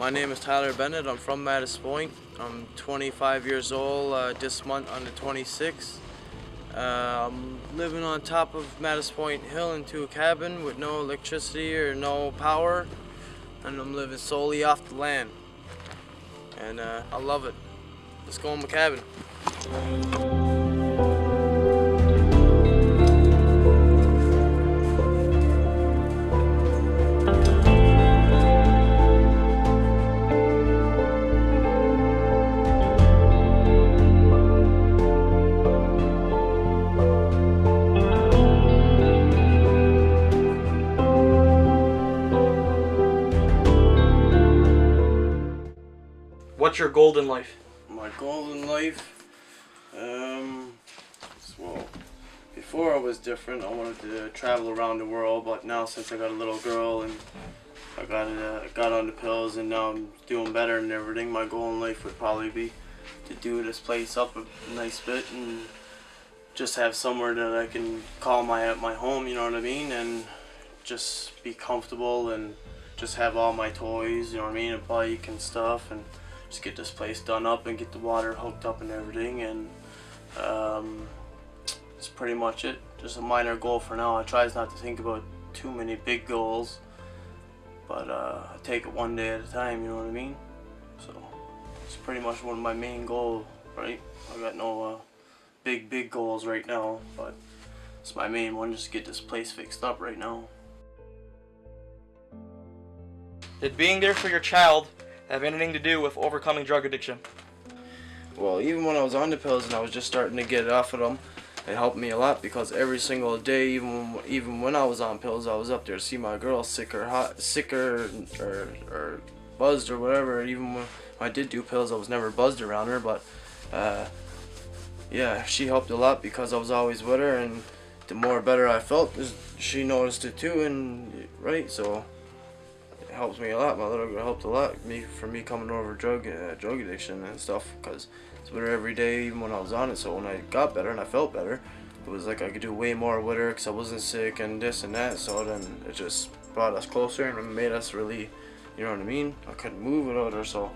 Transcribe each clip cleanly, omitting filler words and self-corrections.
My name is Tyler Bennett. I'm from Mattis Point. I'm 25 years old this month on the 26th. I'm living on top of Mattis Point Hill into a cabin with no electricity or no power, and I'm living solely off the land. And I love it. Let's go in my cabin. What's your goal in life? My goal in life, well, before I was different. I wanted to travel around the world, but now since I got a little girl and I got on the pills and now I'm doing better and everything, my goal in life would probably be to do this place up a nice bit and just have somewhere that I can call my home, you know what I mean, and just be comfortable and just have all my toys, you know what I mean, a bike and stuff, and just get this place done up and get the water hooked up and everything, and that's pretty much it. Just a minor goal for now. I try not to think about too many big goals, but I take it one day at a time, you know what I mean? So it's pretty much one of my main goals, right? I got no big goals right now, but it's my main one, just to get this place fixed up right now. Did being there for your child have anything to do with overcoming drug addiction? Well, even when I was on the pills and I was just starting to get off of them, it helped me a lot, because every single day, even when I was on pills, I was up there to see my girl sick or buzzed or whatever. Even when I did do pills, I was never buzzed around her, but yeah, she helped a lot because I was always with her, and the more better I felt, she noticed it too, and right, so it helps me a lot. My little girl helped a lot for me coming over drug addiction and stuff, because it's with her every day, even when I was on it. So when I got better and I felt better, it was like I could do way more with her because I wasn't sick and this and that. So then it just brought us closer and it made us really, you know what I mean? I couldn't move without her. So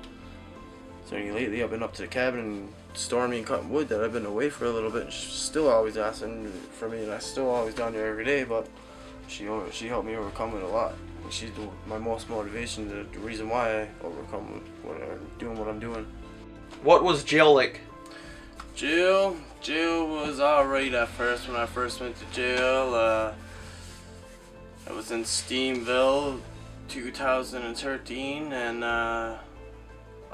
lately I've been up to the cabin and storming and cutting wood that I've been away for a little bit, and she's still always asking for me, and I still always down there every day, but she helped me overcome it a lot. And she's my most motivation, the reason why I overcome doing what I'm doing. What was jail like? Jail was alright at first. When I first went to jail, I was in Steamville 2013, and I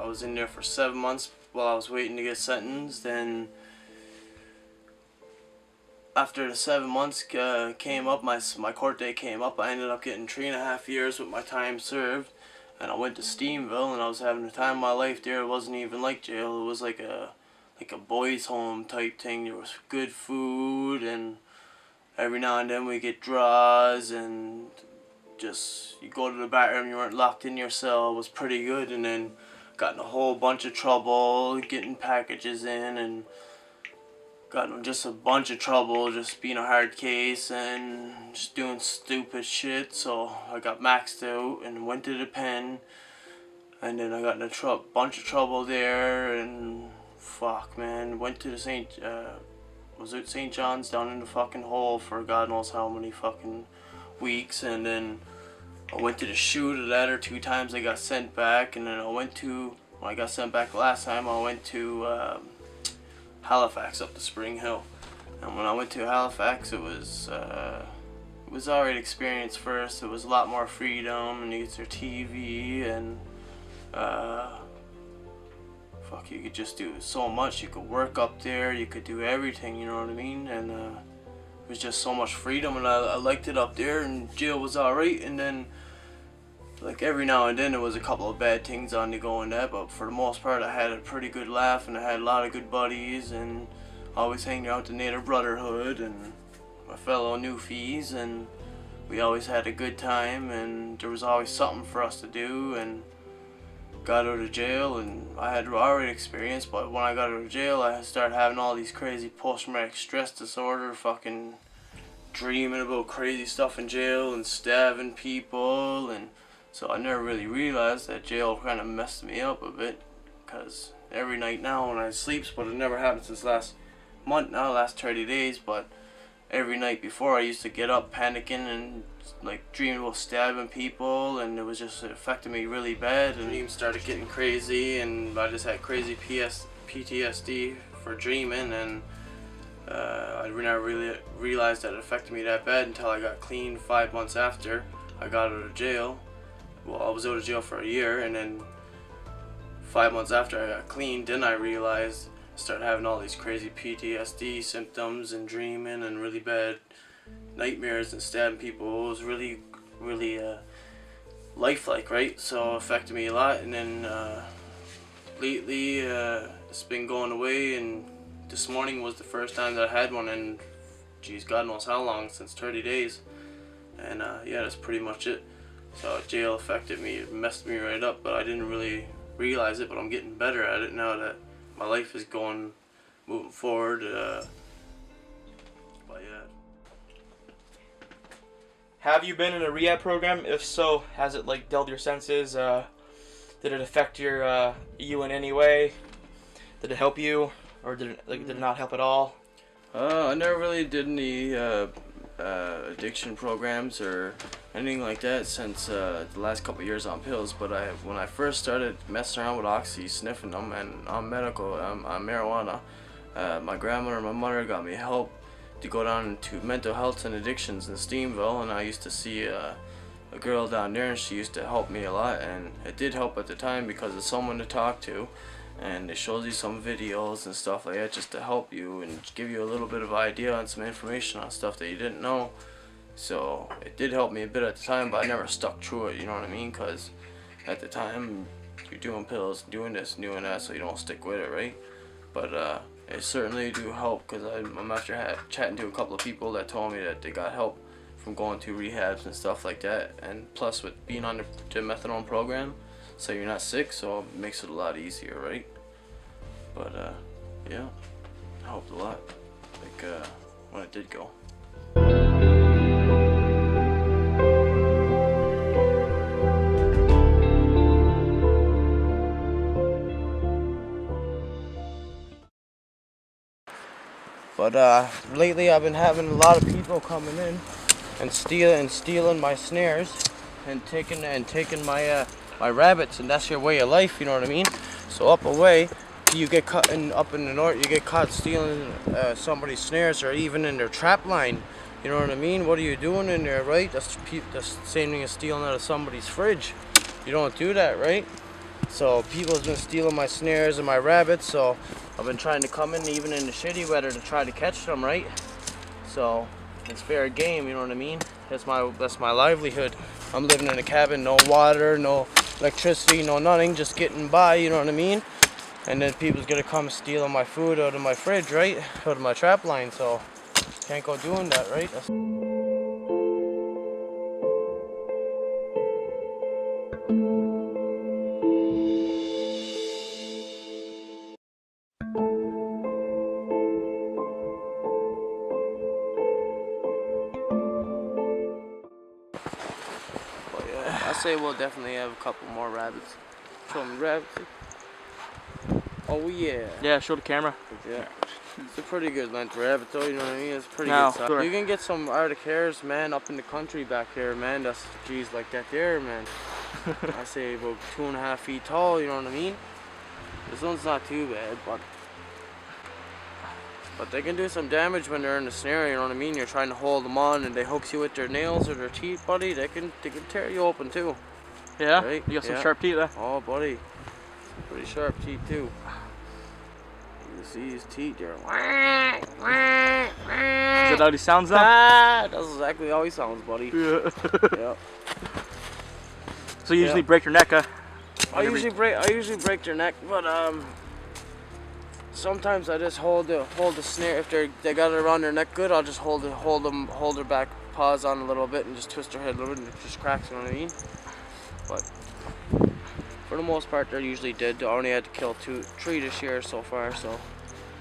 was in there for 7 months while I was waiting to get sentenced. And after the 7 months came up, my court date came up, I ended up getting 3.5 years with my time served. And I went to Steamville, and I was having the time of my life there. It wasn't even like jail. It was like a boys' home type thing. There was good food, and every now and then we get draws, and just you go to the bathroom. You weren't locked in your cell. It was pretty good. And then got in a whole bunch of trouble getting packages in, and got in just a bunch of trouble just being a hard case and just doing stupid shit. So I got maxed out and went to the pen, and then I got in a bunch of trouble there, and fuck man, went to the St. John's down in the fucking hole for God knows how many fucking weeks. And then I went to the shoot of that, or 2 times I got sent back. And then when I got sent back last time, I went to Halifax up to Spring Hill. And when I went to Halifax, it was alright experience first. It was a lot more freedom, and you get your TV, and you could just do so much. You could work up there, you could do everything, you know what I mean? And it was just so much freedom, and I liked it up there. And jail was alright, and then like every now and then there was a couple of bad things on the go in that, but for the most part I had a pretty good laugh, and I had a lot of good buddies, and always hanging out with the Native Brotherhood and my fellow newfies, and we always had a good time, and there was always something for us to do. And got out of jail, and I had already experience, but when I got out of jail I started having all these crazy post-traumatic stress disorder, fucking dreaming about crazy stuff in jail and stabbing people and So I never really realized that jail kind of messed me up a bit, because every night now when I sleep, but it never happened since last month now, last 30 days, but every night before I used to get up panicking and like dreaming about stabbing people, and it was just affecting me really bad, and dreams started getting crazy, and I just had crazy PTSD for dreaming, and I never really realized that it affected me that bad until I got clean 5 months after I got out of jail. Well, I was out of jail for a year, and then 5 months after I got clean, then I realized I started having all these crazy PTSD symptoms and dreaming and really bad nightmares and stabbing people. It was really lifelike, right? So it affected me a lot, and then lately it's been going away, and this morning was the first time that I had one in, geez, God knows how long, since 30 days. And yeah, that's pretty much it. So jail affected me, it messed me right up, but I didn't really realize it, but I'm getting better at it now that my life is moving forward. But yeah. Have you been in a rehab program? If so, has it like dulled your senses? Did it affect your you in any way? Did it help you, or did it not help at all? I never really did any addiction programs or anything like that since the last couple of years on pills. But when I first started messing around with oxy, sniffing them, and on marijuana, my grandmother and my mother got me help to go down to mental health and addictions in Steamville, and I used to see a girl down there, and she used to help me a lot, and it did help at the time because it's someone to talk to, and it shows you some videos and stuff like that just to help you and give you a little bit of idea and some information on stuff that you didn't know. So it did help me a bit at the time, but I never stuck through it, you know what I mean? Because at the time you're doing pills, doing this, doing that, so you don't stick with it, right? But it certainly do help, because I'm after chatting to a couple of people that told me that they got help from going to rehabs and stuff like that, and plus with being on the methadone program, so you're not sick, so it makes it a lot easier, right? But yeah, it helped a lot, like when I did go. But lately I've been having a lot of people coming in and stealing my snares and taking my my rabbits, and that's your way of life, you know what I mean? So up away, you get caught up in the north, you get caught stealing somebody's snares, or even in their trap line. You know what I mean? What are you doing in there, right? That's the same thing as stealing out of somebody's fridge. You don't do that, right? So people have been stealing my snares and my rabbits, so I've been trying to come in even in the shitty weather to try to catch them, right? So it's fair game, you know what I mean? That's my livelihood. I'm living in a cabin, no water, no electricity, no nothing, just getting by, you know what I mean? And then people's gonna come stealing my food out of my fridge, right? Out of my trap line, so can't go doing that, right? I say we'll definitely have a couple more rabbits. Show me rabbits. Oh yeah. Yeah, show the camera. Yeah. It's a pretty good length rabbit though, you know what I mean? It's pretty No, good size. sure. You can get some Arctic hares, man, up in the country back here, man. That's, geez, like that there, man. I say about 2.5 feet tall, you know what I mean? This one's not too bad, but they can do some damage when they're in the snare, you know what I mean? You're trying to hold them on and they hooks you with their nails or their teeth, buddy. They can tear you open too. Yeah? Right? You got some sharp teeth there? Oh, buddy. Some pretty sharp teeth too. You can see his teeth there. Is that how he sounds though? That's exactly how he sounds, buddy. Yeah. Yep. So you usually break your neck, huh? I usually break their neck, but sometimes I just hold the snare. If they got it around their neck good, I'll just hold their back paws on a little bit and just twist their head a little bit and it just cracks, you know what I mean? But for the most part, they're usually dead. I only had to kill 3 this year so far, so.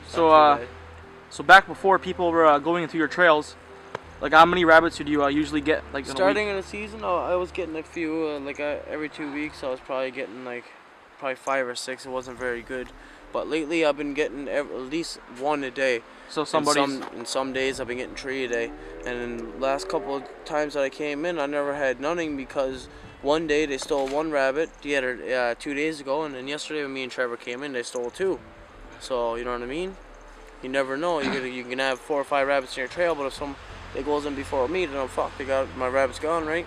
So back before people were going into your trails, Like how many rabbits do you usually get? Like in Starting a week? in the season, I was getting a few, every 2 weeks. I was probably getting probably 5 or 6. It wasn't very good, but lately I've been getting at least one a day. So In some days I've been getting 3 a day, and in the last couple of times that I came in, I never had nothing because one day they stole one rabbit, the other 2 days ago, and then yesterday when me and Trevor came in, they stole 2. So you know what I mean? You never know. You can have 4 or 5 rabbits in your trail, but if some it goes in before me, then I'm fucked. My rabbit's gone, right?